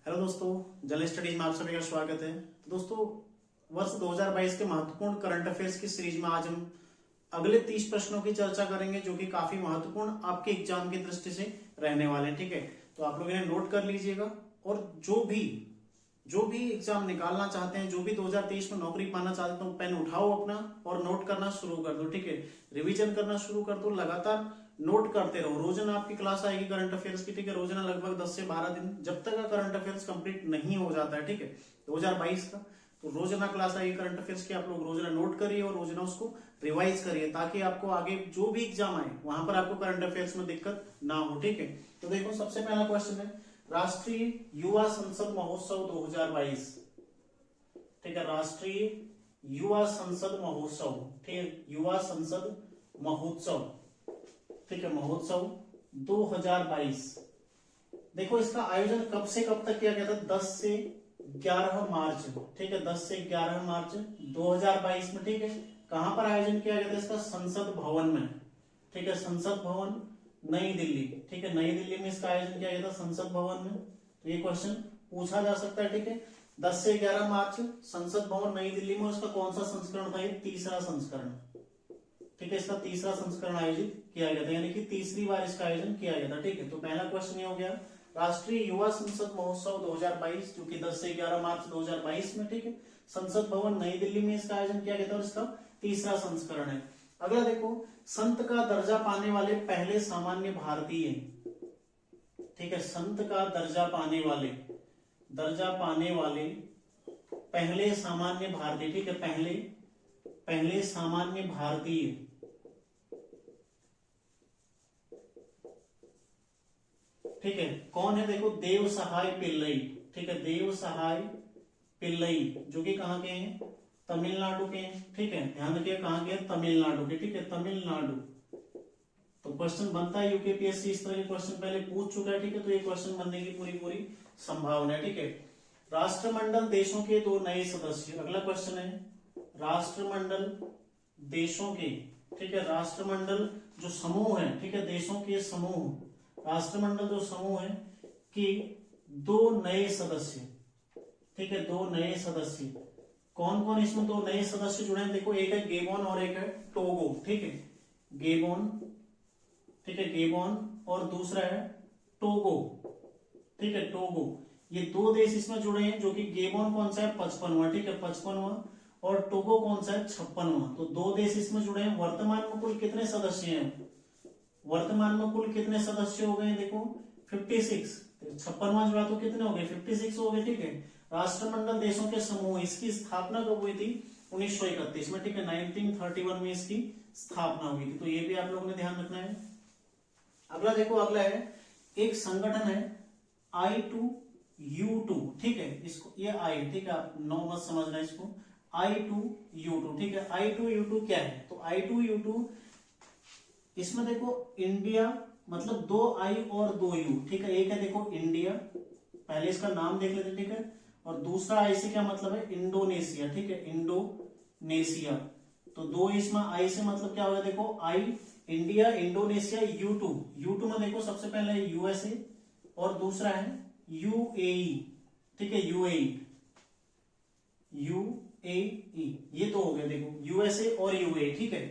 Hello दोस्तों, general studies में आप सभी का स्वागत है। तो दोस्तों, वर्ष 2022 के महत्वपूर्ण करंट अफेयर्स की सीरीज में आज हम अगले 30 प्रश्नों की चर्चा करेंगे, जो कि काफी महत्वपूर्ण आपके एग्जाम की दृष्टि से रहने वाले हैं। ठीक है, तो आप लोग इन्हें नोट कर लीजिएगा और जो भी एग्जाम निकालना चाहते हैं, जो भी 2023 में नौकरी पाना चाहते हैं, तो पेन उठाओ अपना और नोट करना शुरू कर दो। ठीक है, रिवीजन करना शुरू कर दो, लगातार नोट करते रहो। रोजाना आपकी क्लास आएगी करंट अफेयर्स की। ठीक है, रोजाना लगभग 10 से 12 दिन, जब तक का करंट अफेयर्स कंप्लीट नहीं हो जाता है, ठीक है, 2022 का, तो रोजाना क्लास आएगी करंट अफेयर्स की। आप लोग रोजाना नोट करिए और रोजाना उसको रिवाइज करिए, ताकि आपको आगे जो भी एग्जाम आए वहां पर आपको करंट अफेयर्स में दिक्कत ना हो। ठीक है, तो देखो, सबसे पहला क्वेश्चन है राष्ट्रीय युवा संसद महोत्सव 2022। ठीक है, राष्ट्रीय युवा संसद महोत्सव, ठीक है, युवा संसद महोत्सव, ठीक है, महोत्सव 2022। देखो, इसका आयोजन कब से कब तक किया गया था? 10 से 11 मार्च। ठीक है, 10 से 11 मार्च 2022 में। ठीक है, कहां पर आयोजन किया गया था इसका? संसद भवन में। ठीक है, संसद भवन नई दिल्ली। ठीक है, नई दिल्ली में इसका आयोजन किया गया था, संसद भवन में। तो ये क्वेश्चन पूछा जा सकता है। ठीक है, 10 से 11 मार्च संसद भवन नई दिल्ली में। उसका कौन सा संस्करण था? ये तीसरा संस्करण। ठीक है, इसका तीसरा संस्करण आयोजित किया गया था, यानी कि तीसरी बार इसका आयोजन किया गया था। ठीक है, तो पहला क्वेश्चन ये हो गया, राष्ट्रीय युवा संसद महोत्सव 2022, जो कि 10 से 11 मार्च 2022 में, ठीक है, संसद भवन नई दिल्ली में इसका आयोजन किया गया था और इसका तीसरा संस्करण है। अगला देखो, संत का दर्जा पाने वाले पहले सामान्य भारतीय। ठीक है, संत का दर्जा पाने वाले पहले सामान्य भारतीय। ठीक है, पहले सामान्य भारतीय। ठीक है, कौन है? देखो, देव सहाय पिल्लई। ठीक है, देव सहाय पिल्लई, जो कि कहां के हैं? तमिलनाडु के हैं। ठीक है, ध्यान रखिए कहां के हैं? तमिलनाडु के। ठीक है, तमिलनाडु। तो क्वेश्चन बनता है, यूकेपीएससी इस तरह के क्वेश्चन पहले पूछ चुका है। ठीक है, तो ये क्वेश्चन बनने की पूरी संभावना है। ठीक है, राष्ट्रमंडल देशों के 2 नए सदस्य। अगला क्वेश्चन है राष्ट्रमंडल देशों के, ठीक है, राष्ट्रमंडल जो समूह है, ठीक है, देशों के समूह, राष्ट्रमंडल जो समूह है कि 2 नए सदस्य। ठीक है, 2 नए सदस्य। कौन कौन इसमें 2 नए सदस्य जुड़े हैं? देखो, एक है गेबोन और एक है टोगो। ठीक है, गेबोन, ठीक है, गेबोन, और दूसरा है टोगो। ठीक है, टोगो। ये 2 देश इसमें जुड़े हैं, जो कि गेबोन कौन सा है? 55वां। ठीक है, 55वां, और टोगो कौन सा है? 56वां। तो 2 देश इसमें जुड़े हैं। वर्तमान में कुल कितने सदस्य हैं? वर्तमान में कुल कितने सदस्य हो गए? देखो, 56। 56वां जुड़ा तो कितने हो गए? 56 हो गए। ठीक है, राष्ट्रमंडल देशों के समूह, इसकी स्थापना कब हुई थी? 1931 में। ठीक है, 1931 में इसकी स्थापना हुई थी। तो ये भी आप लोगों ने ध्यान रखना है। अगला देखो, अगला है एक संगठन है I2U2। ठीक है, इसको ये आई, ठीक है, आप नौ मत समझना इसको, I2U2। ठीक है, I2U2 क्या है? तो I2U2, इसमें देखो, इंडिया मतलब 2 I और 2 U। ठीक है, एक है देखो इंडिया, पहले इसका नाम देख लेते। ठीक है, और दूसरा I से क्या मतलब है? इंडोनेशिया। ठीक है, इंडोनेशिया। तो 2 इसमें I से मतलब क्या होगा? देखो, I इंडिया, इंडोनेशिया, U2 में देखो, सबसे पहले है USA और दूसरा है UAE। ठीक है, UAE, ये तो हो गए देखो, USA और UAE। ठीक है,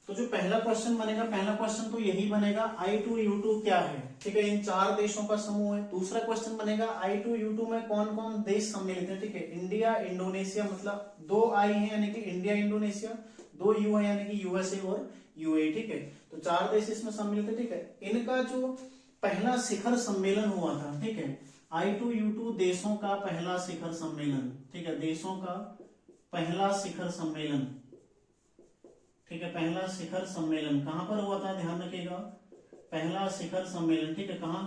तो जो पहला क्वेश्चन बनेगा, पहला क्वेश्चन तो यही बनेगा, I2U2 क्या है? ठीक है, इन 4 देशों का समूह है। दूसरा क्वेश्चन बनेगा, I2U2 में कौन कौन देश सम्मिलित है? ठीक है, इंडिया, इंडोनेशिया, मतलब 2 I है यानी कि इंडिया, इंडोनेशिया, 2 U है यानी कि USA और UAE। ठीक है, तो 4 देश इसमें सम्मिलित है। ठीक है, इनका जो पहला शिखर सम्मेलन हुआ था, ठीक है, I2U2 देशों का पहला शिखर सम्मेलन। ठीक है, देशों का पहला शिखर सम्मेलन। ठीक है, पहला शिखर सम्मेलन कहां पर हुआ था? ध्यान रखिएगा, पहला शिखर सम्मेलन, ठीक है, कहां?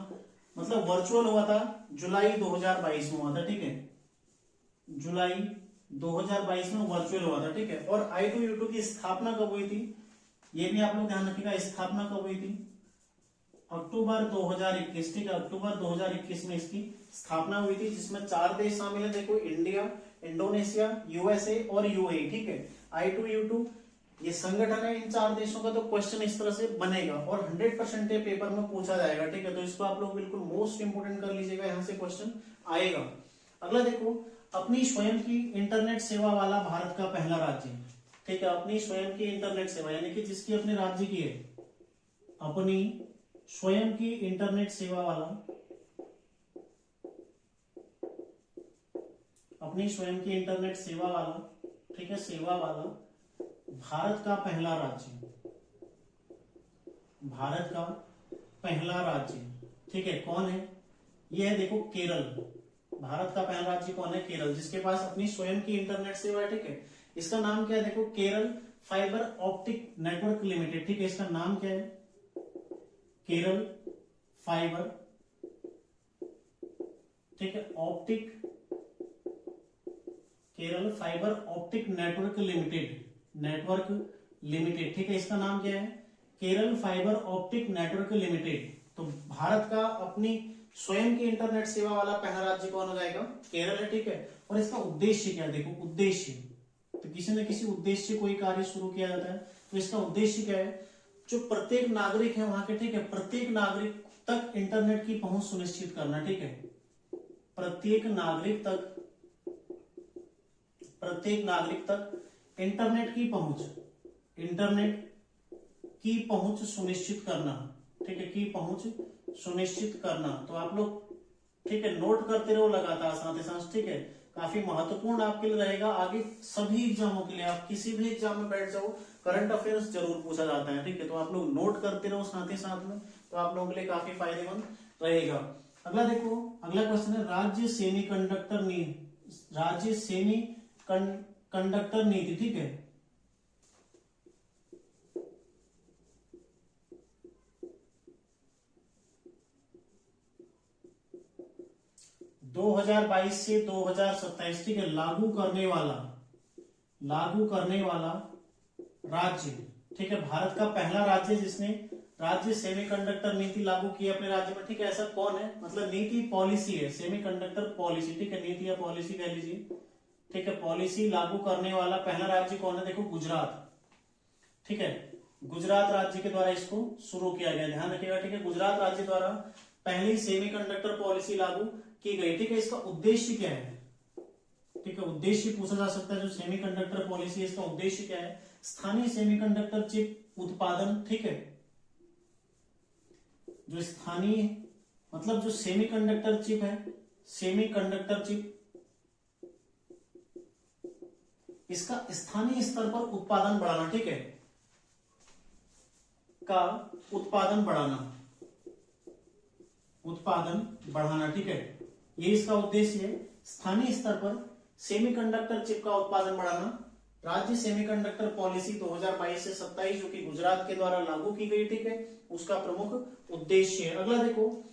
मतलब वर्चुअल हुआ था, जुलाई 2022 में हुआ था। ठीक है, जुलाई 2022 में वर्चुअल हुआ था। ठीक है, और I2U2 की स्थापना कब हुई थी? ये भी आप लोग ध्यान रखिएगा, स्थापना कब हुई थी? अक्टूबर 2021। ठीक है, अक्टूबर 2021 में इसकी स्थापना हुई थी, जिसमें 4 देश शामिल है। देखो, इंडिया, इंडोनेशिया, USA और UAE। ठीक है, I2U2 ये संगठन है इन 4 देशों का, तो क्वेश्चन इस तरह से बनेगा और 100% पेपर में पूछा जाएगा, ठीक है। तो इसको आप लोग बिल्कुल मोस्ट इंपोर्टेंट कर लीजिएगा, यहां से क्वेश्चन आएगा। अगला देखो, अपनी स्वयं की इंटरनेट सेवा वाला भारत का पहला राज्य, ठीक है। अपनी स्वयं की इंटरनेट सेवा यानी कि जिसकी अपने राज्य की है, अपनी स्वयं की इंटरनेट सेवा वाला, अपनी स्वयं की इंटरनेट सेवा वाला, ठीक है, सेवा वाला भारत का पहला राज्य, भारत का पहला राज्य, ठीक है, कौन है? यह है देखो केरल। भारत का पहला राज्य कौन है? केरल, जिसके पास अपनी स्वयं की इंटरनेट सेवा है, ठीक है। इसका नाम क्या है? देखो, Kerala fibre optic network limited, ठीक है। इसका नाम क्या है? केरल फाइबर, ठीक है, optic, Kerala fibre optic network limited, ठीक है। इसका नाम क्या है? Kerala fibre optic network limited. तो भारत का अपनी स्वयं की इंटरनेट सेवा वाला पहला राज्य कौन हो जाएगा? केरल है, ठीक है। और इसका उद्देश्य क्या है? देखो, उद्देश्य, तो किसी न किसी उद्देश्य से कोई कार्य शुरू किया जाता है, तो इसका उद्देश्य क्या है? जो प्रत्येक नागरिक है वहां के, ठीक है, प्रत्येक नागरिक तक इंटरनेट की पहुंच सुनिश्चित करना, ठीक है। प्रत्येक नागरिक तक इंटरनेट की पहुंच सुनिश्चित करना, ठीक है, की पहुंच सुनिश्चित करना। तो आप लोग, ठीक है, नोट करते रहो लगातार साथ ही साथ, ठीक है। काफी महत्वपूर्ण आपके लिए रहेगा आगे सभी एग्जामों के लिए। आप किसी भी एग्जाम में बैठ जाओ, करंट अफेयर्स जरूर पूछा जाता है, ठीक है। तो आप लोग नोट करते रहो साथ ही साथ में, तो आप लोगों के लिए काफी फायदेमंद रहेगा। अगला देखो, अगला क्वेश्चन है राज्य सेमी कंडक्टर नीति, ठीक है। 2022 से 2027, ठीक है, लागू करने वाला राज्य, ठीक है, भारत का पहला राज्य जिसने राज्य सेमीकंडक्टर नीति लागू की अपने राज्य में, ठीक है। ऐसा कौन है? मतलब नीति, पॉलिसी है, सेमीकंडक्टर पॉलिसी, ठीक है, नीति या पॉलिसी कह लीजिए, ठीक है। पॉलिसी लागू करने वाला पहला राज्य कौन है? देखो, गुजरात, ठीक है। गुजरात राज्य के द्वारा इसको शुरू किया गया, ध्यान रखिएगा, ठीक है। गुजरात राज्य द्वारा पहली सेमीकंडक्टर पॉलिसी लागू की गई, ठीक है। इसका उद्देश्य क्या है? ठीक है, उद्देश्य पूछा जा सकता है। जो सेमीकंडक्टर पॉलिसी है, इसका उद्देश्य क्या है? स्थानीय सेमीकंडक्टर चिप उत्पादन, ठीक है। जो स्थानीय, मतलब जो सेमीकंडक्टर चिप है, सेमीकंडक्टर चिप, इसका स्थानीय स्तर पर उत्पादन बढ़ाना, ठीक है, का उत्पादन बढ़ाना, ठीक है। ये इसका उद्देश्य है, स्थानीय स्तर पर सेमीकंडक्टर चिप का उत्पादन बढ़ाना। राज्य सेमीकंडक्टर पॉलिसी 2022 से 27 जो कि गुजरात के द्वारा लागू की गई, ठीक है, उसका प्रमुख उद्देश्य है। अगला देखो,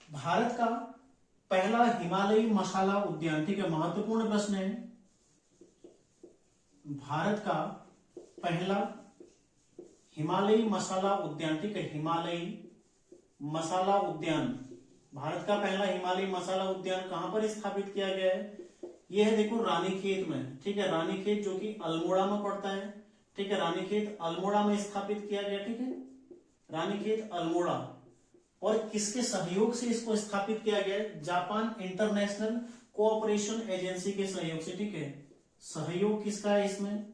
भारत का पहला हिमालयी मसाला उद्यान, ठीक है, महत्वपूर्ण प्रश्न है। भारत का पहला हिमालयी मसाला उद्यान, ठीक है, हिमालयी मसाला उद्यान, भारत का पहला हिमालयी मसाला उद्यान कहां पर स्थापित किया गया है? यह है देखो, रानीखेत में, ठीक है। रानीखेत जो कि अल्मोड़ा में पड़ता है, ठीक है। रानीखेत अल्मोड़ा में स्थापित किया गया, ठीक है, रानीखेत अल्मोड़ा। और किसके सहयोग से इसको स्थापित किया गया है? जापान इंटरनेशनल कोऑपरेशन एजेंसी के सहयोग से, ठीक है। सहयोग किसका है इसमें?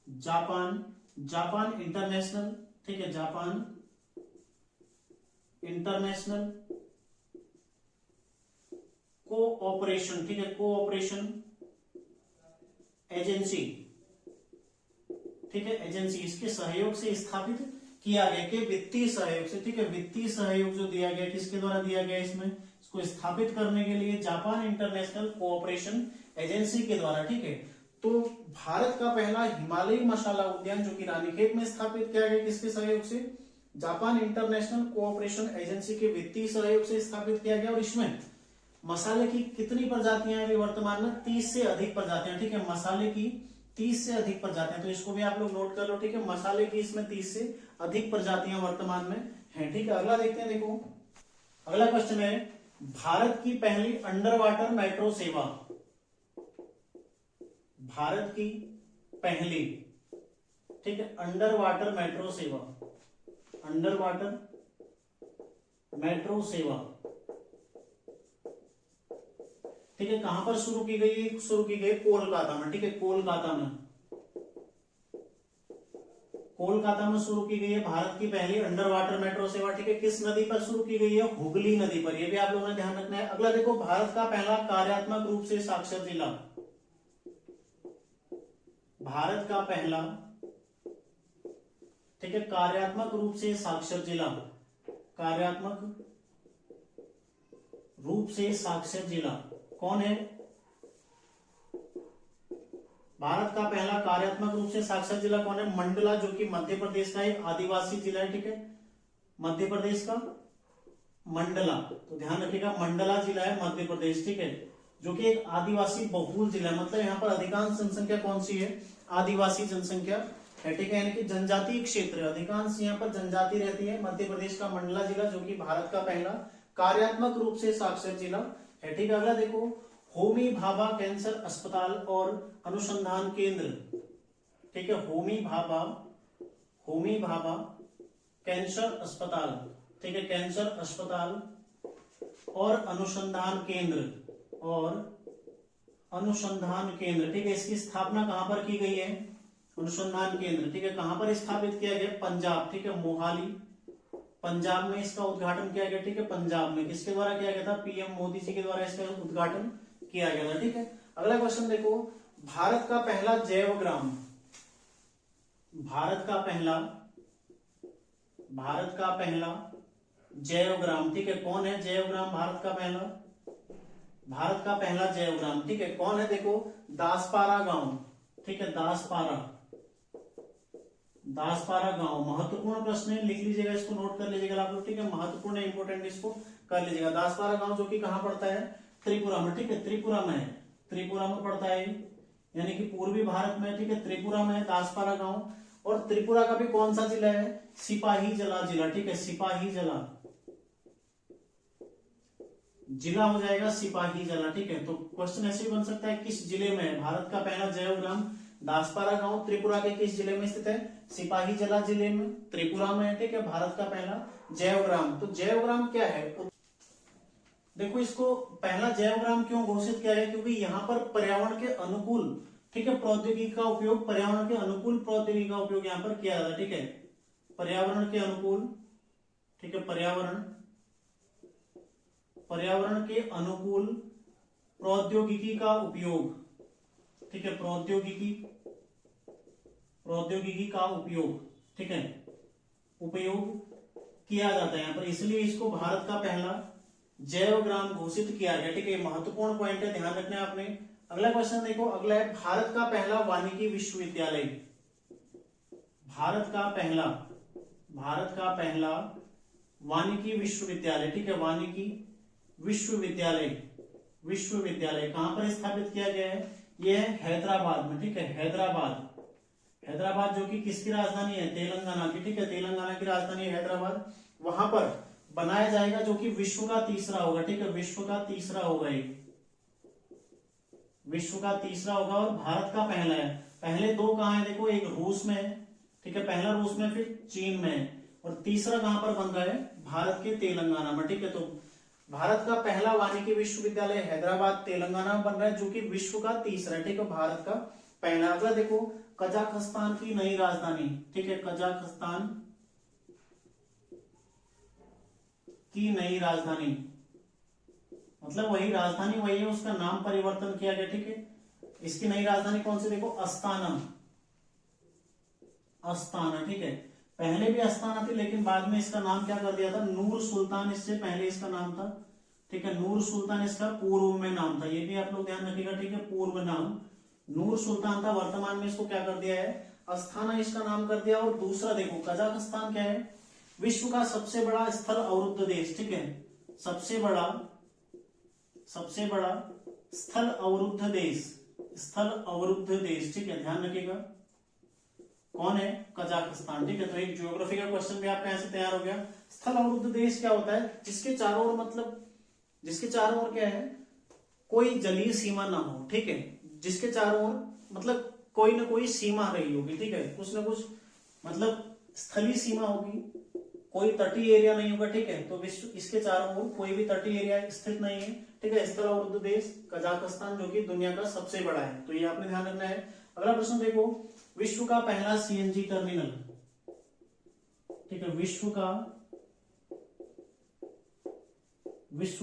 जापान इंटरनेशनल, ठीक है, जापान इंटरनेशनल कोऑपरेशन, ठीक है, कोऑपरेशन एजेंसी, ठीक है, एजेंसी, इसके सहयोग से स्थापित किया गया, के वित्तीय सहयोग से, ठीक है। वित्तीय सहयोग जो दिया गया, किसके द्वारा दिया गया? इसमें इसको स्थापित करने के लिए जापान इंटरनेशनल कोऑपरेशन एजेंसी के द्वारा, ठीक है। तो भारत का पहला हिमालयी मसाला उद्यान जो कि रानीखेत में स्थापित किया गया, किसके सहयोग से? जापान इंटरनेशनल कोऑपरेशन एजेंसी के वित्तीय सहयोग से स्थापित किया गया। और इसमें मसाले की कितनी प्रजातियां हैं वर्तमान में? 30 से अधिक प्रजातियां, ठीक है, मसाले की 30 से अधिक प्रजातियां। तो इसको भी आप लोग नोट कर लो, ठीक है, मसाले की इसमें 30 से अधिक प्रजातियां वर्तमान में हैं, ठीक है। अगला देखते हैं, देखो, अगला क्वेश्चन है, भारत की पहली अंडर वाटर मेट्रो सेवा, भारत की पहली ठीक है, अंडर वाटर मेट्रो सेवा, अंडर वाटर मेट्रो सेवा, ठीक है, कहां पर शुरू की गई? शुरू की गई कोलकाता में, ठीक है, कोलकाता में, कोलकाता में शुरू की गई है भारत की पहली अंडर वाटर मेट्रो सेवा, ठीक है, किस नदी पर शुरू की गई है? हुगली नदी पर, ये भी आप लोगों ने ध्यान रखना है। अगला देखो, भारत का पहला कार्यात्मक रूप से साक्षर जिला, भारत का पहला, ठीक है, कार्यात्मक रूप से साक्षर जिला, कार्यात्मक रूप से साक्षर जिला कौन है? भारत का पहला कार्यात्मक रूप से साक्षर जिला कौन है? मंडला, जो कि मध्य प्रदेश का एक आदिवासी जिला है, ठीक है, मध्य प्रदेश का मंडला, तो ध्यान रखिएगा मंडला जिला है मध्य प्रदेश, ठीक है, जो कि एक आदिवासी बहुल जिला है, मतलब यहाँ पर अधिकांश जनसंख्या कौन सी है? आदिवासी जनसंख्या है, ठीक है, यानी कि जनजातीय क्षेत्र, अधिकांश यहाँ पर जनजाति रहती है। मध्य प्रदेश का मंडला जिला जो कि भारत का पहला कार्यात्मक रूप से साक्षर जिला है, ठीक है। अगला देखो, होमी भाभा कैंसर अस्पताल और अनुसंधान केंद्र, ठीक है, होमी भाभा कैंसर अस्पताल, ठीक है, कैंसर अस्पताल और अनुसंधान केंद्र, ठीक है, इसकी स्थापना कहां पर की गई है? अनुसंधान केंद्र, ठीक है, कहां पर स्थापित किया गया? पंजाब, ठीक है, मोहाली, पंजाब में इसका उद्घाटन किया गया, ठीक है, पंजाब में किसके द्वारा किया गया था? पीएम मोदी जी के द्वारा इसका उद्घाटन किया गया था, ठीक है। अगला क्वेश्चन देखो, भारत का पहला जैवग्राम, भारत का पहला जैवग्राम, ठीक है, कौन है जैवग्राम? भारत का पहला जैवग्राम, ठीक है, कौन है? देखो, दासपारा गांव, ठीक है, दासपारा गांव, महत्वपूर्ण प्रश्न है, लिख लीजिएगा, इसको नोट कर लीजिएगा आप लोग, ठीक है, महत्वपूर्ण है, इंपोर्टेंट, इसको कर लीजिएगा। दासपारा गांव जो कि कहां पड़ता है? त्रिपुरा में, ठीक है, त्रिपुरा में पड़ता है, यानी कि पूर्वी भारत में, ठीक है, त्रिपुरा में है दासपारा गांव। और त्रिपुरा का भी कौन सा जिला है? सिपाहीजला जिला, ठीक है, सिपाहीजला जिला हो जाएगा सिपाहीजला, ठीक है। तो क्वेश्चन ऐसे भी बन सकता है, किस जिले में है भारत का पहला जैवग्राम? दासपारा गांव त्रिपुरा के किस जिले में स्थित है? सिपाहीजला जिले में, त्रिपुरा में है, ठीक है, भारत का पहला जैवग्राम। तो जैवग्राम क्या है? देखो, इसको पहला जैवग्राम क्यों घोषित किया है? क्योंकि यहाँ पर पर्यावरण के अनुकूल, ठीक है, प्रौद्योगिकी का उपयोग, पर्यावरण के अनुकूल प्रौद्योगिकी का उपयोग यहाँ पर किया जाता है, ठीक है, पर्यावरण के अनुकूल, ठीक है, पर्यावरण के अनुकूल प्रौद्योगिकी का उपयोग, ठीक है, प्रौद्योगिकी का उपयोग, ठीक है, उपयोग किया जाता है यहाँ पर, इसलिए इसको भारत का पहला जैवग्राम घोषित किया गया, ठीक है, महत्वपूर्ण पॉइंट है, ध्यान रखना है आपने। अगला क्वेश्चन देखो, अगला है भारत का पहला वानिकी विश्वविद्यालय, भारत का पहला वानिकी विश्वविद्यालय, ठीक है, वानिकी विश्वविद्यालय कहां पर स्थापित किया गया है? यह है हैदराबाद में, ठीक है, हैदराबाद जो कि किसकी राजधानी है? तेलंगाना की, ठीक है, तेलंगाना की राजधानी है हैदराबाद। वहां पर बनाया जाएगा जो कि विश्व का तीसरा होगा, ठीक है, विश्व का तीसरा होगा और भारत का पहला है। पहले दो कहां है? देखो, एक रूस में है, ठीक है, पहला रूस में, फिर चीन में, और तीसरा कहां पर बन रहा है? भारत के तेलंगाना में, ठीक है। तो भारत का पहला वानिकी विश्वविद्यालय हैदराबाद तेलंगाना में बन रहा है, जो कि विश्व का तीसरा है, ठीक है, भारत का पहला। अगला देखो, कजाकिस्तान की नई राजधानी, ठीक है, कजाकिस्तान की नई राजधानी, मतलब वही राजधानी वही है, उसका नाम परिवर्तन किया गया, ठीक है। इसकी नई राजधानी कौन सी? देखो, अस्ताना, ठीक है, पहले भी अस्ताना थी, लेकिन बाद में इसका नाम क्या कर दिया था? नूर सुल्तान, इससे पहले इसका नाम था, ठीक है, नूर सुल्तान इसका पूर्व में नाम था, ये भी आप लोग ध्यान रखिएगा, ठीक है, पूर्व नाम नूर सुल्तान था, वर्तमान में इसको क्या कर दिया है? अस्ताना इसका नाम कर दिया। और दूसरा देखो, कजाकिस्तान क्या है? विश्व का सबसे बड़ा स्थल अवरुद्ध देश, ठीक है, सबसे बड़ा स्थल अवरुद्ध देश, ठीक है, ध्यान रखिएगा, कौन है? कजाकिस्तान, ठीक है। तो एक ज्योग्राफी का क्वेश्चन भी आपका ऐसे तैयार हो गया। स्थल अवरुद्ध देश क्या होता है? जिसके चारों ओर, मतलब जिसके चारों ओर क्या है? कोई जलीय सीमा ना हो, ठीक है, जिसके चारों ओर मतलब कोई ना कोई सीमा रही होगी, ठीक है, कुछ ना कुछ मतलब स्थलीय सीमा होगी, कोई तटीय एरिया नहीं होगा, ठीक है। तो विश्व इसके चारों ओर कोई भी तटीय एरिया स्थित नहीं है, ठीक है। स्थलावृत देश कजाकिस्तान जो कि दुनिया का सबसे बड़ा है, तो ये आपने ध्यान रखना है। अगला प्रश्न देखो, विश्व का पहला सीएनजी टर्मिनल, ठीक है, विश्व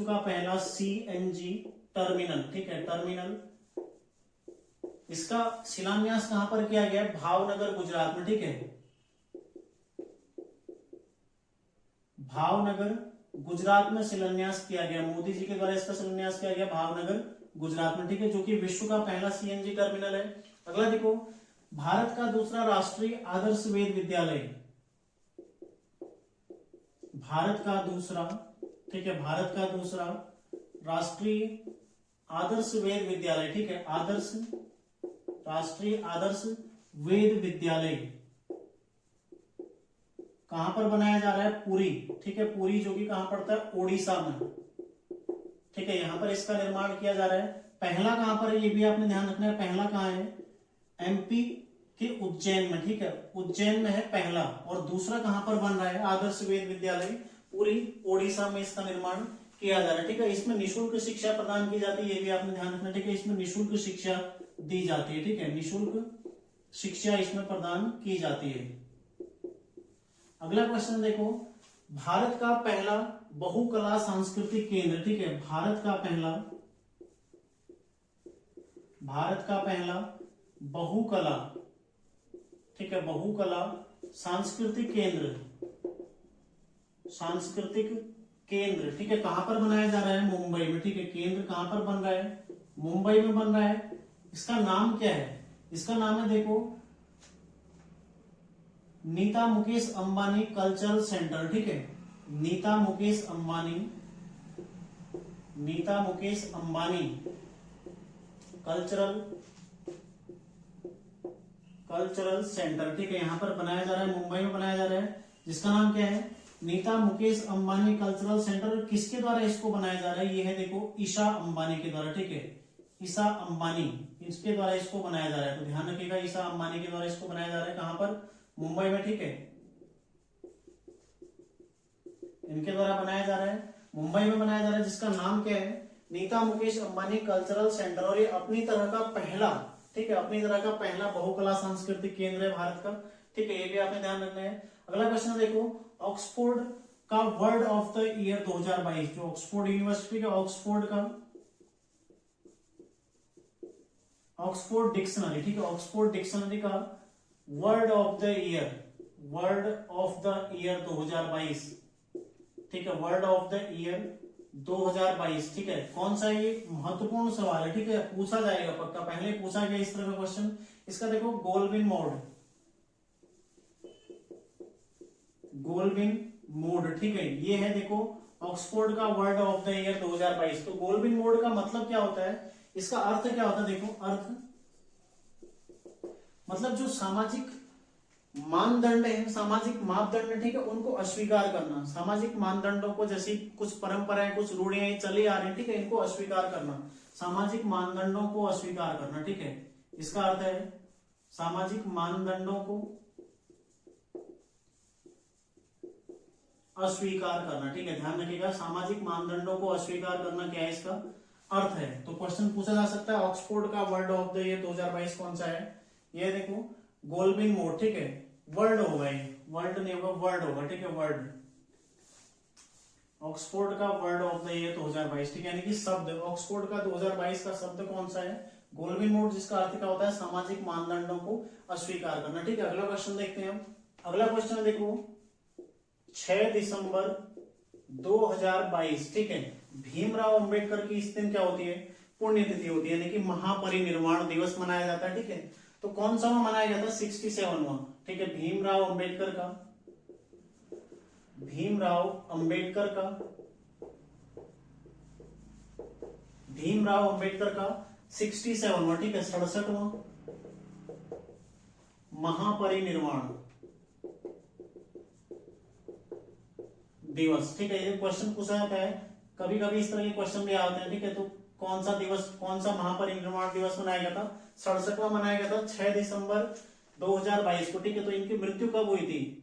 का पहला सीएनजी टर्मिनल, ठीक है, टर्मिनल, इसका शिलान्यास कहां पर किया गया है? भावनगर गुजरात में, ठीक है, भावनगर गुजरात में शिलान्यास किया गया, मोदी जी के द्वारा इसका शिलान्यास किया गया भावनगर गुजरात में, ठीक है, जो कि विश्व का पहला सीएनजी टर्मिनल है। अगला देखो, भारत का दूसरा राष्ट्रीय आदर्श वेद विद्यालय, भारत का दूसरा, ठीक है, भारत का दूसरा राष्ट्रीय आदर्श वेद विद्यालय, ठीक है, आदर्श राष्ट्रीय आदर्श वेद विद्यालय कहां पर बनाया जा रहा है? पुरी, ठीक है, पुरी जो कि कहां पड़ता है? ओडिशा में, ठीक है, यहां पर इसका निर्माण किया जा रहा है। पहला कहां पर है ये भी आपने ध्यान रखना है, पहला कहां है? एमपी के उज्जैन में, ठीक है, उज्जैन में है पहला। और दूसरा कहां पर बन रहा है? आदर्श वेद विद्यालय पुरी ओडिशा में इसका निर्माण किया जा रहा है, ठीक है। इसमें निःशुल्क शिक्षा प्रदान की जाती है, ये भी आपने ध्यान रखना, ठीक है, इसमें निःशुल्क शिक्षा दी जाती है, ठीक है, निःशुल्क शिक्षा इसमें प्रदान की जाती है। अगला क्वेश्चन देखो, भारत का पहला बहुकला सांस्कृतिक केंद्र, ठीक है, भारत का पहला बहुकला, ठीक है, बहुकला सांस्कृतिक केंद्र, ठीक है, कहां पर बनाया जा रहा है? मुंबई में, ठीक है, केंद्र कहां पर बन रहा है? मुंबई में बन रहा है। इसका नाम क्या है? इसका नाम है देखो, नीता मुकेश अंबानी कल्चरल सेंटर, ठीक है, नीता मुकेश अंबानी कल्चरल सेंटर, ठीक है, यहां पर बनाया जा रहा है, मुंबई में बनाया जा रहा है, जिसका नाम क्या है? Nita Mukesh Ambani cultural centre. किसके द्वारा इसको बनाया जा रहा है? ये है देखो, ईशा अंबानी के द्वारा, ठीक है, ईशा अंबानी, इसके द्वारा इसको बनाया जा रहा है। तो ध्यान रखिएगा, ईशा अंबानी के द्वारा इसको बनाया जा रहा है, कहां पर? मुंबई में, ठीक है, इनके द्वारा बनाया जा रहा है, मुंबई में बनाया जा रहा है, जिसका नाम क्या है? Nita Mukesh Ambani cultural centre. और ये अपनी तरह का पहला, ठीक है, अपनी तरह का पहला बहुकला सांस्कृतिक केंद्र है भारत का, ठीक है, ये भी आपने ध्यान रखना है। अगला क्वेश्चन देखो, ऑक्सफोर्ड का वर्ड ऑफ द ईयर 2022, जो ऑक्सफोर्ड यूनिवर्सिटी का ऑक्सफोर्ड डिक्शनरी, ठीक है, ऑक्सफोर्ड डिक्शनरी का वर्ड ऑफ द ईयर 2022, ठीक है, वर्ड ऑफ द ईयर 2022, ठीक है, कौन सा? ये महत्वपूर्ण सवाल है, ठीक है, पूछा जाएगा पक्का, पहले पूछा गया इस तरह का क्वेश्चन। इसका देखो, गोल्डविन मोड, ठीक है, ये है देखो ऑक्सफोर्ड का वर्ड ऑफ द ईयर 2022। तो गोल्डविन मोड का मतलब क्या होता है? इसका अर्थ क्या होता है? देखो, अर्थ मतलब जो सामाजिक मानदंड है, सामाजिक मापदंड, ठीक है, उनको अस्वीकार करना, सामाजिक मानदंडों को, जैसी कुछ परंपराएं, कुछ रूढ़ियां चली आ रही हैं, ठीक है, इनको अस्वीकार करना, सामाजिक मानदंडों को अस्वीकार करना, ठीक है, इसका अर्थ है सामाजिक मानदंडों को अस्वीकार करना, ठीक है, ध्यान रखिएगा, सामाजिक मानदंडों को अस्वीकार करना क्या है इसका अर्थ है। तो क्वेश्चन पूछा जा सकता है, ऑक्सफोर्ड का वर्ड ऑफ द ईयर 2022 कौन सा है? ये देखो, गोल्डविन मोड, ठीक है, वर्ड होगा, ये वर्ड नहीं होगा, वर्ड होगा, ठीक है, वर्ड, ऑक्सफोर्ड का वर्ड ऑफ द ईयर 2022, ठीक है, यानी कि शब्द, ऑक्सफोर्ड का 2022 का शब्द कौन सा है? गोल्डविन मोड, जिसका अर्थ क्या होता है? सामाजिक मानदंडों को अस्वीकार करना, ठीक है। अगला क्वेश्चन देखते हैं हम। अगला क्वेश्चन देखो, 6 दिसंबर 2022, ठीक है, भीमराव अंबेडकर की इस दिन क्या होती है? पुण्यतिथि होती है, यानी कि महापरिनिर्वाण दिवस मनाया जाता है, ठीक है। तो कौन सा मनाया जाता है? 67वां, ठीक है, भीमराव अंबेडकर का 67वां, ठीक है, 67वां महापरिनिर्वाण दिवस, ठीक है। ये क्वेश्चन पूछा जाता है, कभी कभी इस तरह के क्वेश्चन भी आते हैं, ठीक है। तो कौन सा दिवस, कौन सा महापरिनिर्वाण दिवस मनाया गया था? 67वां मनाया गया था 6 दिसंबर 2022 को, ठीक है। तो इनकी मृत्यु कब हुई थी?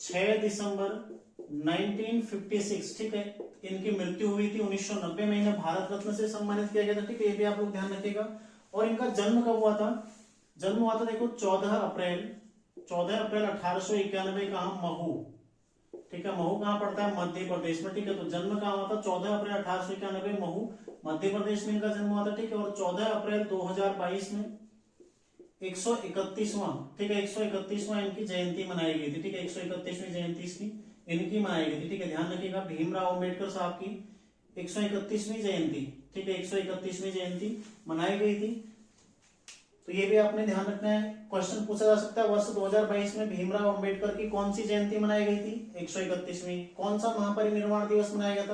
6 दिसंबर 1956, ठीक है, इनकी मृत्यु हुई थी। 1990 में इन्हें भारत रत्न से सम्मानित किया गया था, ठीक है, ये भी आप लोग ध्यान रखिएगा। और इनका जन्म कब हुआ था? जन्म हुआ था देखो 14 अप्रैल 1891, कहा? महू, ठीक है। महू कहाँ पड़ता है? मध्य प्रदेश में, ठीक है। तो जन्म कहाँ हुआ था? 14 अप्रैल 1891 महू, मध्य प्रदेश में इनका जन्म हुआ था, ठीक है। और 14 अप्रैल 2022 में 131वां, ठीक है, 131वां इनकी जयंती मनाई गई थी, ठीक है। 131वीं जयंती इसकी इनकी मनाई गई थी, ठीक है। ध्यान रखिएगा, भीमराव अंबेडकर साहब की 131वीं जयंती, ठीक है, 131वीं जयंती मनाई गई थी। तो ये भी आपने ध्यान रखना है, क्वेश्चन पूछा जा सकता है। वर्ष 2022 में भीमराव अंबेडकर की कौन सी जयंती मनाई गई थी? 131वीं। कौन सा महापरिनिर्वाण दिवस मनाया गया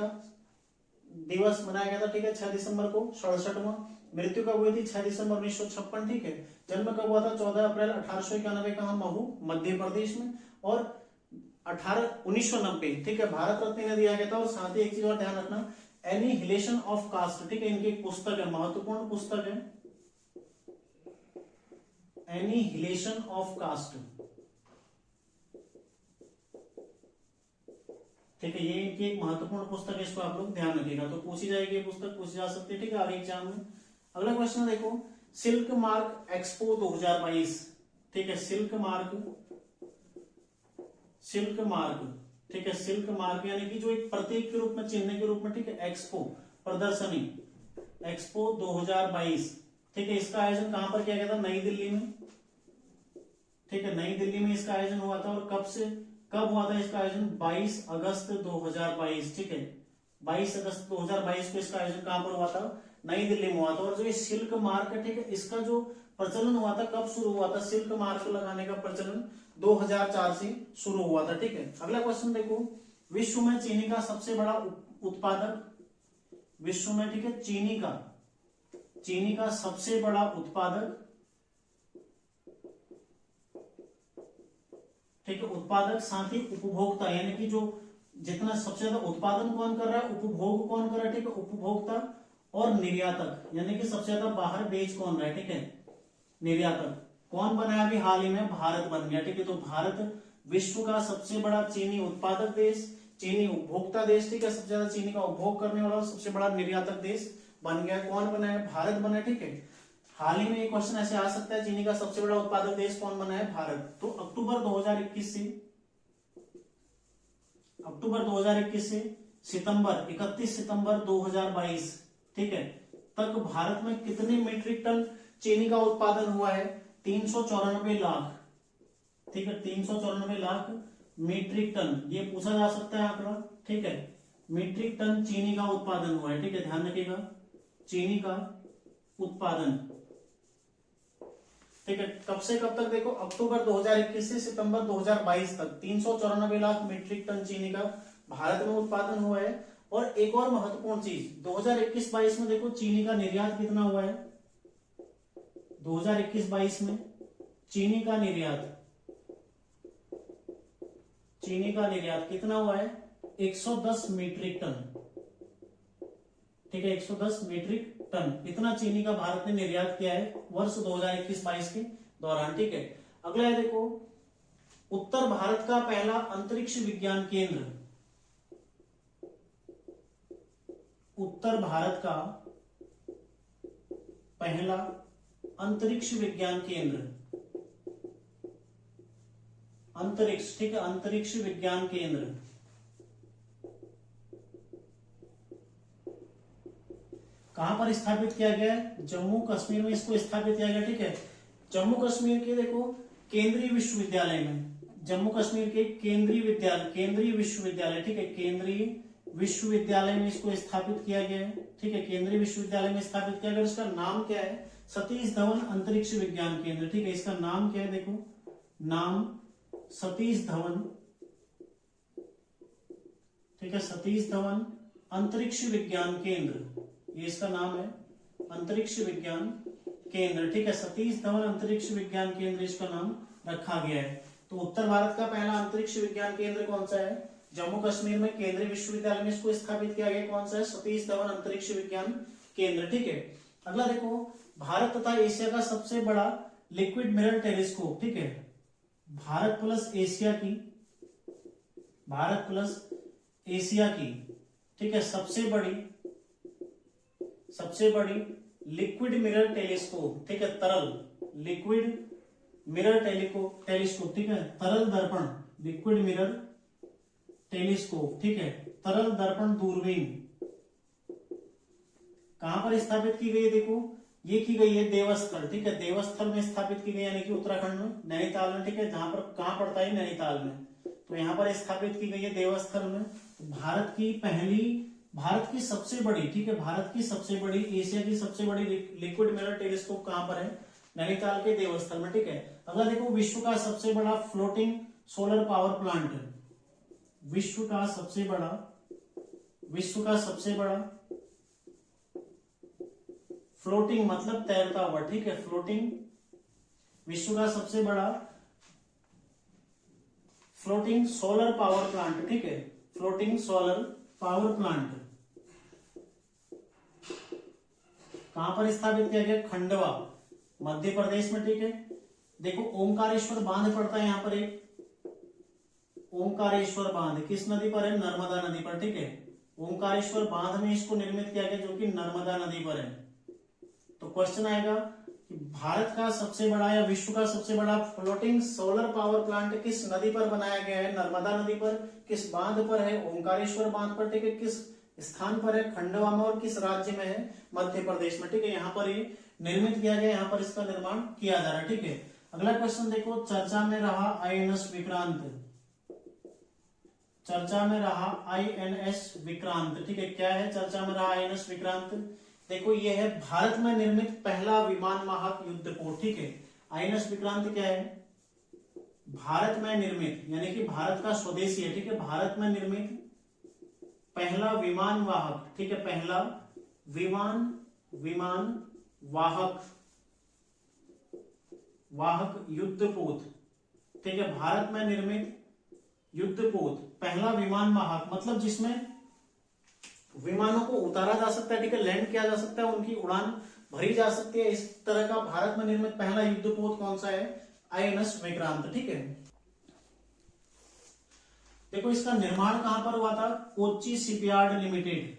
था? ठीक है, 6 दिसंबर को, 67वां। मृत्यु कब हुई थी? 6 दिसंबर 1956, ठीक है। जन्म कब हुआ था? 14 अप्रैल 1891, कहा? महू, मध्य प्रदेश में। और 1990, ठीक है, भारत रत्न इन्हें दिया गया था। और साथ ही एक चीज और ध्यान रखना, एनिहिलेशन ऑफ कास्ट, ठीक है, इनकी एक पुस्तक है, महत्वपूर्ण पुस्तक है, एनिहिलेशन ऑफ कास्ट, ठीक है। ये इनकी एक महत्वपूर्ण पुस्तक है, इसको आप लोग ध्यान रखिएगा। तो पूछी जाएगी, ये पुस्तक पूछी जा सकती है, ठीक है, आगे एग्जाम में। अगला क्वेश्चन देखो, सिल्क मार्क एक्सपो 2022, ठीक है, सिल्क मार्क, ठीक है, सिल्क मार्क यानी कि जो एक प्रतीक के रूप में, चिन्ह के रूप में, ठीक है, एक्सपो प्रदर्शनी, एक्सपो 2022, ठीक है, इसका आयोजन कहां पर किया गया था? नई दिल्ली में, ठीक है, नई दिल्ली में इसका आयोजन हुआ था। और कब हुआ था इसका आयोजन? 22 अगस्त 2022, ठीक है, 22 अगस्त 2022 को इसका आयोजन कहां पर हुआ था? नई दिल्ली में हुआ था। और जो ये सिल्क मार्क है, ठीक है, इसका जो प्रचलन हुआ था, कब शुरू हुआ था? सिल्क मार्क लगाने का प्रचलन 2004 से शुरू हुआ था, ठीक है। अगला क्वेश्चन देखो, विश्व में चीनी का सबसे बड़ा उत्पादक, विश्व में, ठीक है, चीनी का सबसे बड़ा उत्पादक, ठीक है, उत्पादक साथ ही उपभोक्ता, यानी कि जो जितना सबसे ज्यादा उत्पादन कौन कर रहा है, उपभोग कौन कर रहा है, ठीक है, उपभोक्ता। और निर्यातक, यानी कि सबसे ज्यादा बाहर बेच कौन रहा है, ठीक है, निर्यातक कौन बना है? अभी हाल ही में भारत बन गया, ठीक है। तो भारत विश्व का सबसे बड़ा चीनी उत्पादक देश, चीनी उपभोक्ता देश, ठीक है, सबसे ज्यादा चीनी का उपभोग करने वाला सबसे बड़ा निर्यातक देश बन गया। कौन बना है? भारत बना है, ठीक है। हाल ही में एक क्वेश्चन ऐसे आ सकता है, चीनी का सबसे बड़ा उत्पादक देश कौन बना है? भारत। तो अक्टूबर 2021 से सितंबर 31 सितंबर 2022, ठीक है, तक भारत में कितने मीट्रिक टन चीनी का उत्पादन हुआ है? 394 लाख, ठीक है, 394 लाख मीट्रिक टन, ये पूछा जा सकता है आंकड़ा, ठीक है, मीट्रिक टन चीनी का उत्पादन हुआ है, ठीक है, ध्यान रखिएगा, चीनी का उत्पादन, ठीक है। कब से कब तक? देखो, अक्टूबर 2021 से सितंबर 2022 तक 394 लाख मीट्रिक टन चीनी का भारत में उत्पादन हुआ है। और एक और महत्वपूर्ण चीज, 2021-22 में देखो चीनी का निर्यात कितना हुआ है? 2021-22 में चीनी का निर्यात कितना हुआ है? 110 मीट्रिक टन, ठीक है, 110 मीट्रिक टन, इतना चीनी का भारत ने निर्यात किया है वर्ष 2021-22 के दौरान, ठीक है। अगला है देखो, उत्तर भारत का पहला अंतरिक्ष विज्ञान केंद्र, उत्तर भारत का पहला अंतरिक्ष विज्ञान केंद्र, अंतरिक्ष, ठीक है, अंतरिक्ष विज्ञान केंद्र कहां पर स्थापित किया गया है? जम्मू कश्मीर में इसको स्थापित किया गया, ठीक है। जम्मू कश्मीर के देखो केंद्रीय विश्वविद्यालय में, जम्मू कश्मीर के केंद्रीय विश्वविद्यालय, ठीक है, केंद्रीय विश्वविद्यालय में इसको स्थापित किया गया है, ठीक है, केंद्रीय विश्वविद्यालय में स्थापित किया गया। इसका नाम क्या है? सतीश धवन अंतरिक्ष विज्ञान केंद्र, ठीक है, इसका नाम क्या है? देखो, नाम सतीश धवन, ठीक है, सतीश धवन अंतरिक्ष विज्ञान केंद्र, ये इसका नाम है, अंतरिक्ष विज्ञान केंद्र, ठीक है, सतीश धवन अंतरिक्ष विज्ञान केंद्र इसका नाम रखा गया है। तो उत्तर भारत का पहला अंतरिक्ष विज्ञान केंद्र कौन सा है? जम्मू कश्मीर में केंद्रीय विश्वविद्यालय में इसको स्थापित किया गया, कौन सा है? सतीश धवन अंतरिक्ष विज्ञान केंद्र, ठीक है। अगला देखो, भारत तथा एशिया का सबसे बड़ा लिक्विड मिरर टेलीस्कोप, ठीक है। भारत प्लस एशिया की, भारत प्लस एशिया की, ठीक है, सबसे बड़ी लिक्विड मिरर टेलीस्कोप, ठीक है, तरल लिक्विड मिरर टेलीस्कोप, ठीक है, तरल दर्पण लिक्विड मिरर टेलीस्कोप, ठीक है, तरल दर्पण दूरबीन कहां पर स्थापित की गई है? देखो ये की गई है देवस्थल, ठीक है, देवस्थल में स्थापित की गई, यानी कि उत्तराखंड में, नैनीताल में, ठीक है, जहां पर कहां पड़ता है? नैनीताल में। तो यहां पर स्थापित की गई है देवस्थल में। तो भारत की सबसे बड़ी, ठीक है, भारत की सबसे बड़ी, एशिया की सबसे बड़ी लिक्विड मिरर टेलीस्कोप कहां पर है? नैनीताल के देवस्थल में, ठीक है। अगला देखो, विश्व का सबसे बड़ा फ्लोटिंग सोलर पावर प्लांट, विश्व का सबसे बड़ा फ्लोटिंग मतलब तैरता हुआ, ठीक है, फ्लोटिंग, विश्व का सबसे बड़ा फ्लोटिंग सोलर पावर प्लांट, ठीक है, फ्लोटिंग सोलर पावर प्लांट कहां पर स्थापित किया गया? खंडवा, मध्य प्रदेश में, ठीक है। देखो ओंकारेश्वर बांध पड़ता है यहां पर, एक ओंकारेश्वर बांध किस नदी पर है? नर्मदा नदी पर, ठीक है। ओंकारेश्वर बांध में इसको निर्मित किया गया, जो कि नर्मदा नदी पर है। तो क्वेश्चन आएगा कि भारत का सबसे बड़ा या विश्व का सबसे बड़ा फ्लोटिंग सोलर पावर प्लांट किस नदी पर बनाया गया है? नर्मदा नदी पर। किस बांध पर है? ओंकारेश्वर बांध पर, ठीक है। किस स्थान पर है? खंडवा में। और किस राज्य में है? मध्य प्रदेश में, ठीक है। यहाँ पर ये निर्मित किया गया, यहाँ पर इसका निर्माण किया जा रहा है, ठीक है। अगला क्वेश्चन देखो, चर्चा में रहा आईएनएस विक्रांत, चर्चा में रहा आईएनएस विक्रांत, ठीक है। क्या है चर्चा में रहा आईएनएस विक्रांत? देखो ये है भारत में निर्मित पहला विमान वाहक युद्धपोत, ठीक है। आईएनएस विक्रांत क्या है? भारत में निर्मित, यानी कि भारत का स्वदेशी है, ठीक है। भारत में निर्मित पहला विमान वाहक, ठीक है, पहला विमान वाहक युद्धपोत, ठीक है। भारत में निर्मित युद्धपोत, पहला विमान वाहक मतलब जिसमें विमानों को उतारा जा सकता है, ठीक है, लैंड किया जा सकता है, उनकी उड़ान भरी जा सकती है। इस तरह का भारत में निर्मित पहला युद्धपोत कौन सा है? आईएनएस विक्रांत, ठीक है। देखो इसका निर्माण कहां पर हुआ था? Kochi shipyard limited,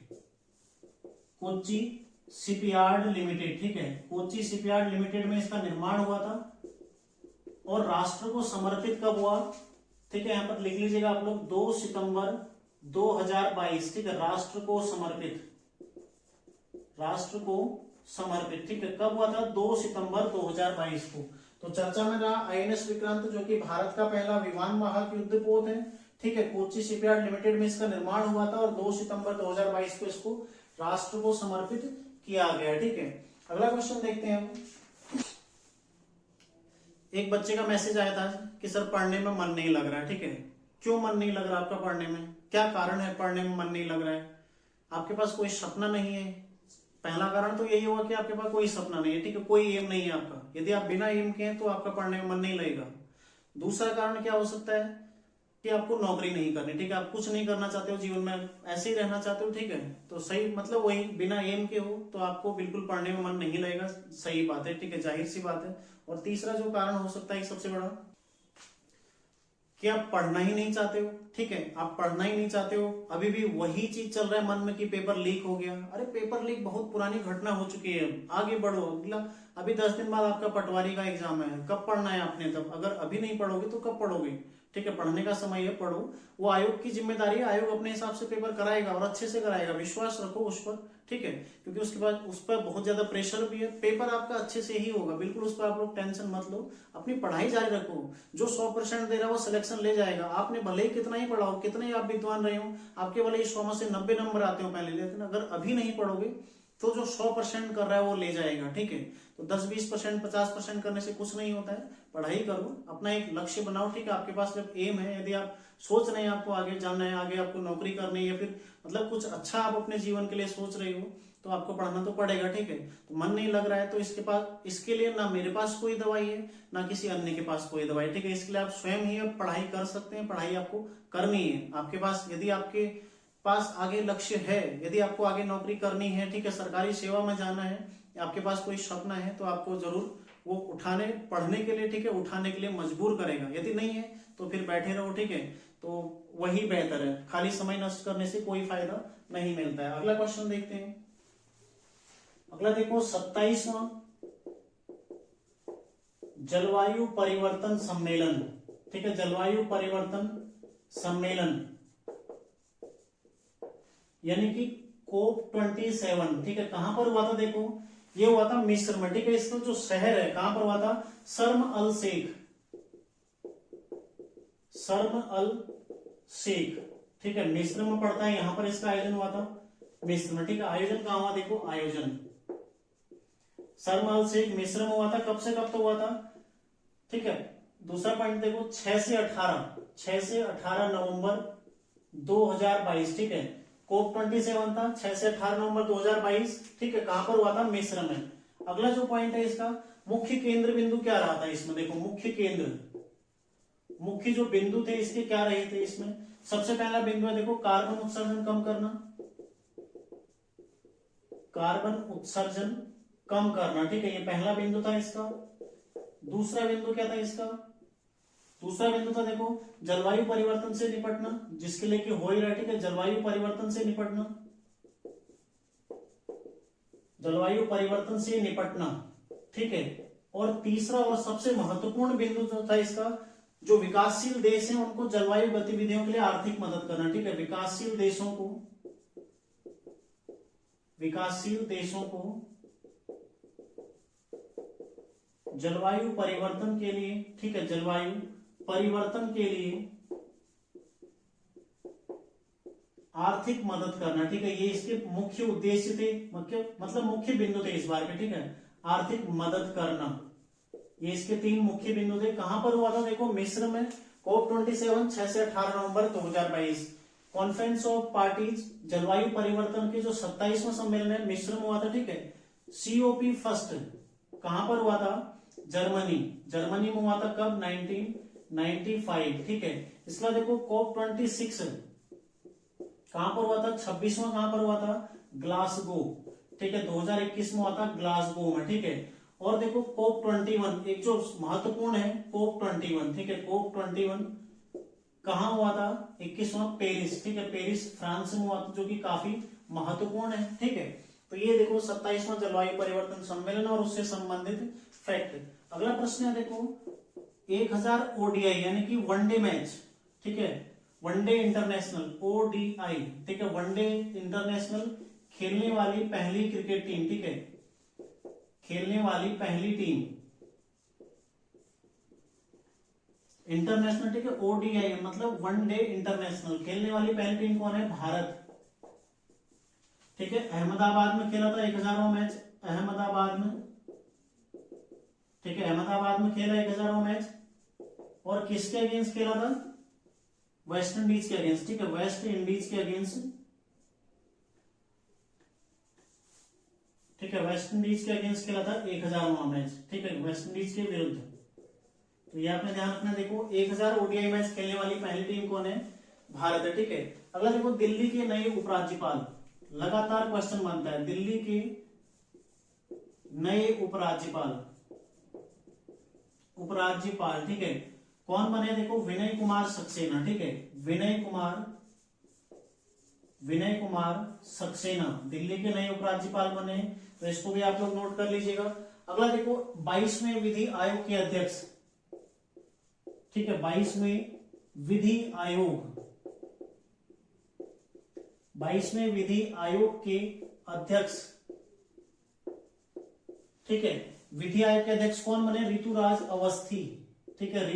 Kochi shipyard limited, ठीक है। कोच्चि शिपयार्ड लिमिटेड में इसका निर्माण हुआ था। और राष्ट्र को समर्पित कब हुआ? ठीक है, यहां पर लिख लीजिएगा आप लोग, 2 सितंबर 2022, ठीक है। राष्ट्र को समर्पित, ठीक है। कब हुआ था? 2 सितंबर 2022 को। तो चर्चा में रहा आईएनएस विक्रांत, जो कि भारत का पहला विमान वाहक युद्धपोत है, ठीक है। कोच्चि शिपयार्ड लिमिटेड में इसका निर्माण हुआ था और 2 सितंबर 2022 को इसको राष्ट्र को समर्पित किया गया, ठीक है। अगला क्वेश्चन देखते हैं हम। एक बच्चे का मैसेज आया था कि सर पढ़ने में मन नहीं लग रहा है, ठीक है। क्यों मन नहीं लग रहा आपका पढ़ने में? क्या कारण है पढ़ने में मन नहीं लग रहा है? आपके पास कोई सपना नहीं है? पहला कारण तो यही होगा कि आपके पास कोई सपना नहीं है, ठीक है, कोई एम नहीं है आपका। यदि आप बिना एम के हैं तो आपका पढ़ने में मन नहीं लगेगा। दूसरा कारण क्या हो सकता है कि आपको नौकरी नहीं करनी, ठीक है, आप कुछ नहीं करना चाहते हो जीवन में, ऐसे ही रहना चाहते हो, ठीक है। तो सही मतलब वही, बिना एम के हो तो आपको बिल्कुल पढ़ने में मन नहीं लगेगा, सही बात है, ठीक है, जाहिर सी बात है। और तीसरा जो कारण हो सकता है सबसे बड़ा, कि आप पढ़ना ही नहीं चाहते हो, ठीक है, आप पढ़ना ही नहीं चाहते हो। अभी भी वही चीज चल रहा है मन में कि पेपर लीक हो गया। अरे पेपर लीक बहुत पुरानी घटना हो चुकी है, आगे बढ़ो। अगला अभी 10 दिन बाद आपका पटवारी का एग्जाम है, कब पढ़ना है आपने? तब अगर अभी नहीं पढ़ोगे तो कब पढ़ोगे? ठीक है, पढ़ने का समय है, पढ़ो। वो आयोग की जिम्मेदारी है, आयोग अपने हिसाब से पेपर कराएगा और अच्छे से कराएगा, विश्वास रखो उस पर, ठीक है। क्योंकि उसके बाद उस पर बहुत ज्यादा प्रेशर भी है, पेपर आपका अच्छे से ही होगा, बिल्कुल उस पर आप लोग टेंशन मत लो, अपनी पढ़ाई जारी रखो। जो 100% दे रहा है वो सिलेक्शन ले जाएगा। आपने भले ही कितना ही पढ़ा हो, कितने ही आप विद्वान रहे हो, आपके भले ही 100 में से 90 नंबर आते हो पहले, लेकिन अगर अभी नहीं पढ़ोगे तो जो 100% कर रहा है वो ले जाएगा, ठीक है। तो 10-20%, 50% करने से कुछ नहीं होता है, पढ़ाई करो, अपना एक लक्ष्य बनाओ, ठीक है। आपके पास जब एम है, यदि आप सोच रहे हैं आपको आगे जाना है, आगे आपको नौकरी करनी है, या फिर मतलब कुछ अच्छा आप अपने जीवन के लिए सोच रहे हो, तो आपको पढ़ना तो पड़ेगा, ठीक है। तो मन नहीं लग रहा है तो इसके लिए ना मेरे पास कोई दवाई है, ना किसी अन्य के पास कोई दवाई, ठीक है। इसके लिए आप स्वयं ही अब पढ़ाई कर सकते हैं, पढ़ाई आपको करनी है। आपके पास यदि आपके पास आगे लक्ष्य है, यदि आपको आगे नौकरी करनी है, ठीक है, सरकारी सेवा में जाना है, आपके पास कोई सपना है, तो आपको जरूर वो उठाने पढ़ने के लिए, ठीक है, उठाने के लिए मजबूर करेगा। यदि नहीं है तो फिर बैठे रहो, ठीक है, तो वही बेहतर है। खाली समय नष्ट करने से कोई फायदा नहीं मिलता है। अगला क्वेश्चन देखते हैं। अगला देखो 27वां जलवायु परिवर्तन सम्मेलन, ठीक है, जलवायु परिवर्तन सम्मेलन यानी कि COP27, ठीक है, कहां पर हुआ था? देखो ये हुआ था मिस्र में, ठीक है। इसका जो शहर है कहां पर हुआ था? शर्म अल शेख, शर्म अल शेख, ठीक है, मिस्र में पड़ता है। यहां पर इसका आयोजन हुआ था मिस्र में, ठीक है। आयोजन कहां हुआ? देखो आयोजन शर्म अल शेख मिस्र में हुआ था। कब से कब तक हुआ था? ठीक है। दूसरा पॉइंट देखो 6 से 18 नवंबर 2022, ठीक है। COP27 था 6 से 18 नवंबर 2022, ठीक है। कहां पर हुआ था? मिस्र में। अगला जो पॉइंट है इसका मुख्य केंद्र बिंदु क्या रहा था इसमें? देखो मुख्य जो बिंदु थे इसके क्या रहे थे इसमें? सबसे पहला बिंदु है देखो कार्बन उत्सर्जन कम करना, कार्बन उत्सर्जन कम करना, ठीक है, ये पहला बिंदु था इसका। दूसरा बिंदु क्या था इसका? दूसरा बिंदु था देखो जलवायु परिवर्तन से निपटना, जिसके लिए कि हो ही रहा है, ठीक है, जलवायु परिवर्तन से निपटना, जलवायु परिवर्तन से निपटना, ठीक है। और तीसरा और सबसे महत्वपूर्ण बिंदु जो था इसका, जो विकासशील देश हैं उनको जलवायु गतिविधियों के लिए आर्थिक मदद करना, ठीक है। विकासशील देशों को जलवायु परिवर्तन के लिए, ठीक है, जलवायु परिवर्तन के लिए आर्थिक मदद करना, ठीक है। ये इसके मुख्य उद्देश्य थे, मुख्य बिंदु थे इस बार के, ठीक है। आर्थिक मदद करना, ये इसके 3 मुख्य बिंदु थे। कहां पर हुआ था? देखो मिस्र में। COP27 6 से 18 नवंबर 2022। कॉन्फ्रेंस ऑफ पार्टीज जलवायु परिवर्तन के जो 27वां सम्मेलन है मिस्र में हुआ था, ठीक है। COP फर्स्ट कहां पर हुआ था? जर्मनी में हुआ था। कब? 1995, ठीक है। इसका देखो COP26 कहां पर हुआ था? 26वां कहां पर हुआ था? ग्लासगो, ठीक है, 2021 में हुआ था ग्लासगो में, ठीक है। और देखो COP21 एक जो महत्वपूर्ण है COP21, ठीक है, COP21 कहां हुआ था? 21वां पेरिस, ठीक है, पेरिस फ्रांस में हुआ था, जो कि काफी महत्वपूर्ण है, ठीक है। तो ये देखो 27वां जलवायु परिवर्तन सम्मेलन और उससे संबंधित फैक्ट। अगला प्रश्न है देखो 1000 ODI यानी कि वनडे मैच, ठीक है, वनडे इंटरनेशनल ODI, ठीक है, वनडे इंटरनेशनल खेलने वाली पहली क्रिकेट टीम, ठीक है, खेलने वाली पहली टीम इंटरनेशनल, ठीक है, ODI मतलब वनडे इंटरनेशनल खेलने वाली पहली टीम कौन है? भारत, ठीक है। अहमदाबाद में खेला था 1000वां मैच, अहमदाबाद में, ठीक है, अहमदाबाद में खेला 1000वां मैच। और किसके अगेंस्ट खेला था? वेस्ट इंडीज के अगेंस्ट, ठीक है, वेस्ट इंडीज के अगेंस्ट, ठीक है, वेस्ट इंडीज के अगेंस्ट खेला था 1000वां मैच, ठीक है, वेस्ट इंडीज के विरुद्ध। तो ये आपने ध्यान रखना। देखो 1000 ODI मैच खेलने वाली पहली टीम कौन है? भारत है, ठीक है। अगला देखो दिल्ली के नए उपराज्यपाल, लगातार क्वेश्चन बनता है, दिल्ली के नए उपराज्यपाल, ठीक है, कौन बने? देखो विनय कुमार सक्सेना, ठीक है, विनय कुमार सक्सेना दिल्ली के नए उपराज्यपाल बने, तो इसको भी आप लोग नोट कर लीजिएगा। अगला देखो 22वें विधि आयोग के अध्यक्ष, ठीक है, 22वें विधि आयोग के अध्यक्ष, ठीक है, विधि आयोग के अध्यक्ष कौन बने? ऋतुराज अवस्थी, ठीक है,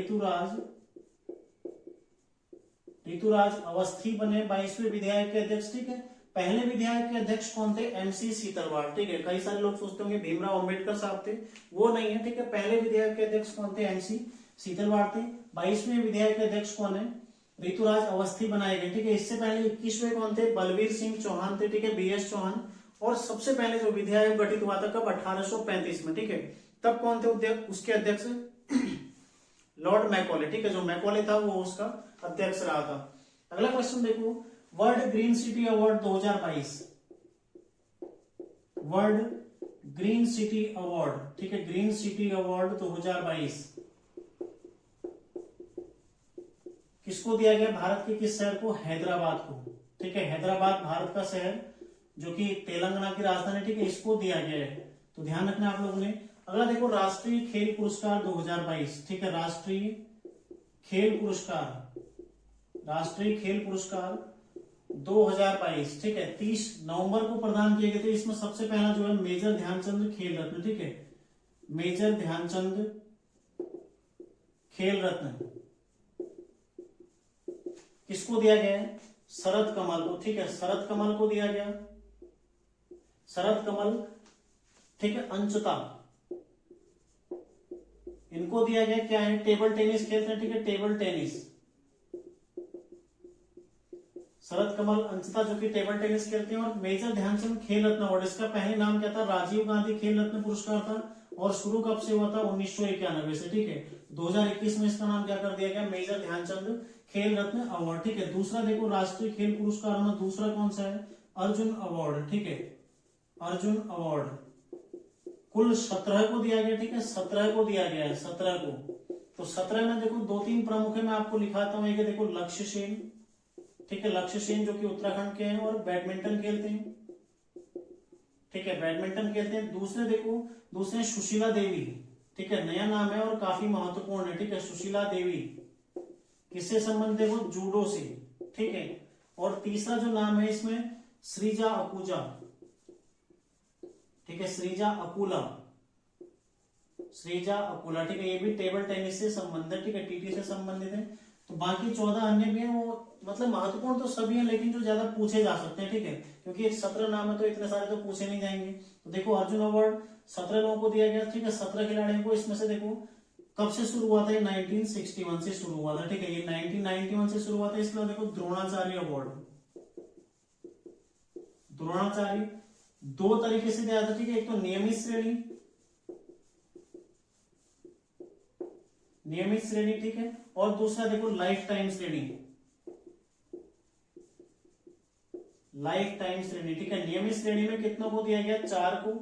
ऋतुराज अवस्थी बने 22वें विधि आयोग के अध्यक्ष, ठीक है। पहले विधि आयोग के अध्यक्ष कौन थे? MC सीतलवाड़, ठीक है। कई सारे लोग सोचते होंगे भीमराव अंबेडकर साहब थे, वो नहीं है, ठीक है। पहले विधि आयोग के अध्यक्ष कौन थे? MC सीतलवाड़ थे। 22वें विधि आयोग के अध्यक्ष कौन है? ऋतुराज अवस्थी बनाए गए, ठीक है। इससे पहले 21वें कौन थे? बलवीर सिंह चौहान थे, ठीक है, BS चौहान। और सबसे पहले जो विधि आयोग गठित हुआ था कब? 1835 में, ठीक है। तब कौन थे उसके अध्यक्ष? लॉर्ड मैकॉले, ठीक है, जो मैकॉले था वो उसका अध्यक्ष रहा था। अगला क्वेश्चन देखो world green city award 2022, world green city award, ठीक है, ग्रीन सिटी अवार्ड 2022 किसको दिया गया? भारत के किस शहर को? हैदराबाद को, ठीक है, हैदराबाद भारत का शहर जो कि तेलंगाना की राजधानी, ठीक है, इसको दिया गया है। तो ध्यान रखना आप लोगों ने। अगला देखो राष्ट्रीय खेल पुरस्कार 2022, ठीक है, राष्ट्रीय खेल पुरस्कार, राष्ट्रीय खेल पुरस्कार 2022, ठीक है, 30 नवंबर को प्रदान किए गए थे। इसमें सबसे पहला जो है मेजर ध्यानचंद खेल रत्न, ठीक है, मेजर ध्यानचंद खेल रत्न किसको दिया गया है? शरद कमल को, ठीक है, शरद कमल को दिया गया, शरद कमल, ठीक है, अंचता इनको दिया गया। क्या है? टेबल टेनिस खेलते हैं, ठीक है, टेबल टेनिस, शरद कमल अंचता जो कि टेबल टेनिस खेलते हैं। और मेजर ध्यानचंद खेल रत्न अवार्ड, इसका पहले नाम क्या था? राजीव गांधी खेल रत्न पुरस्कार था, और शुरू कब से हुआ था? 1991 से, ठीक है। 2021 में इसका नाम क्या कर दिया गया? मेजर ध्यानचंद खेल रत्न अवार्ड, ठीक है। दूसरा देखो राष्ट्रीय खेल पुरस्कारों में दूसरा कौन सा है? अर्जुन अवार्ड, ठीक है, अर्जुन अवार्ड कुल 17 को दिया गया, ठीक है, 17 को दिया गया है, 17 को। तो 17 में देखो 2-3 प्रमुख है, मैं आपको लिखाता हूं। एक देखो लक्ष्य सेन, ठीक है, लक्ष्य सेन जो कि उत्तराखंड के हैं और बैडमिंटन खेलते हैं, ठीक है, बैडमिंटन खेलते हैं। दूसरे देखो, दूसरे सुशीला देवी, ठीक है, नया नाम है और काफी महत्वपूर्ण है, ठीक है, सुशीला देवी किससे संबंधित है? वो जूडो से, ठीक है। और तीसरा जो नाम है इसमें श्रीजा अकूजा, ठीक है, श्रीजा अकुला, श्रीजा अकुला, ठीक है, ये भी टेबल टेनिस से संबंधित, ठीक है, टीटी से संबंधित है। तो बाकी 14 अन्य भी हैं, वो मतलब महत्वपूर्ण तो सभी हैं, लेकिन जो ज्यादा पूछे जा सकते हैं, ठीक है, क्योंकि 17 नाम है तो इतने सारे तो पूछे नहीं जाएंगे। तो देखो अर्जुन अवार्ड 17 लोगों को दिया गया, ठीक है, 17 खिलाड़ियों को। इसमें से देखो कब से शुरू हुआ था? ये 1961 से शुरू हुआ था, ठीक है, ये 1991 से शुरू हुआ था। इसके बाद देखो द्रोणाचार्य अवार्ड, द्रोणाचार्य 2 तरीके से दिया था, ठीक है, एक तो नियमित श्रेणी, नियमित श्रेणी, ठीक है, और दूसरा देखो लाइफ टाइम श्रेणी, लाइफ टाइम श्रेणी, ठीक है। नियमित श्रेणी में कितनों को दिया गया? 4 को,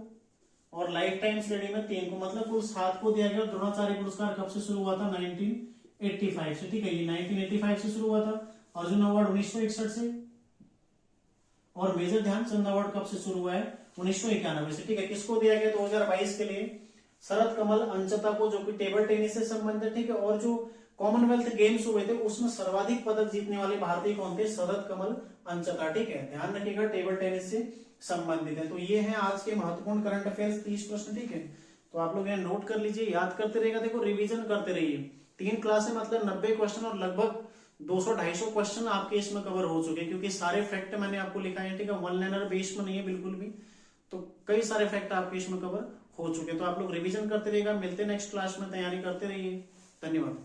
और लाइफ टाइम श्रेणी में 3 को, मतलब कुल 7 को दिया गया। द्रोणाचार्य पुरस्कार कब से शुरू हुआ था? 1985 से, ठीक है, ये 1985 से शुरू हुआ था। अर्जुन अवार्ड 1961 से, और मेजर ध्यानचंद अवार्ड कब से शुरू हुआ है? 1991 से, ठीक है। किसको दिया गया 2022 के लिए? शरद कमल अंचता को, जो कि टेबल टेनिस से संबंधित, ठीक है। और जो कॉमनवेल्थ गेम्स हुए थे उसमें सर्वाधिक पदक जीतने वाले भारतीय कौन थे? शरद कमल अंचता, ठीक है, ध्यान रखिएगा, टेबल टेनिस से संबंधित है। तो ये है आज के महत्वपूर्ण करंट अफेयर्स 30 प्रश्न, ठीक है। तो आप लोग यहाँ नोट कर लीजिए, याद करते रहेगा, देखो रिवीजन करते रहिए। 3 क्लास है, मतलब 90 क्वेश्चन और लगभग 200-250 क्वेश्चन आपके इसमें कवर हो चुके हैं, क्योंकि सारे फैक्ट मैंने आपको लिखाए हैं, ठीक है, वन लाइनर बेस में नहीं है बिल्कुल भी। तो कई सारे फैक्ट आपके इसमें कवर हो चुके हैं। तो आप लोग रिवीजन करते रहिएगा। मिलते नेक्स्ट क्लास में, तैयारी करते रहिए। धन्यवाद।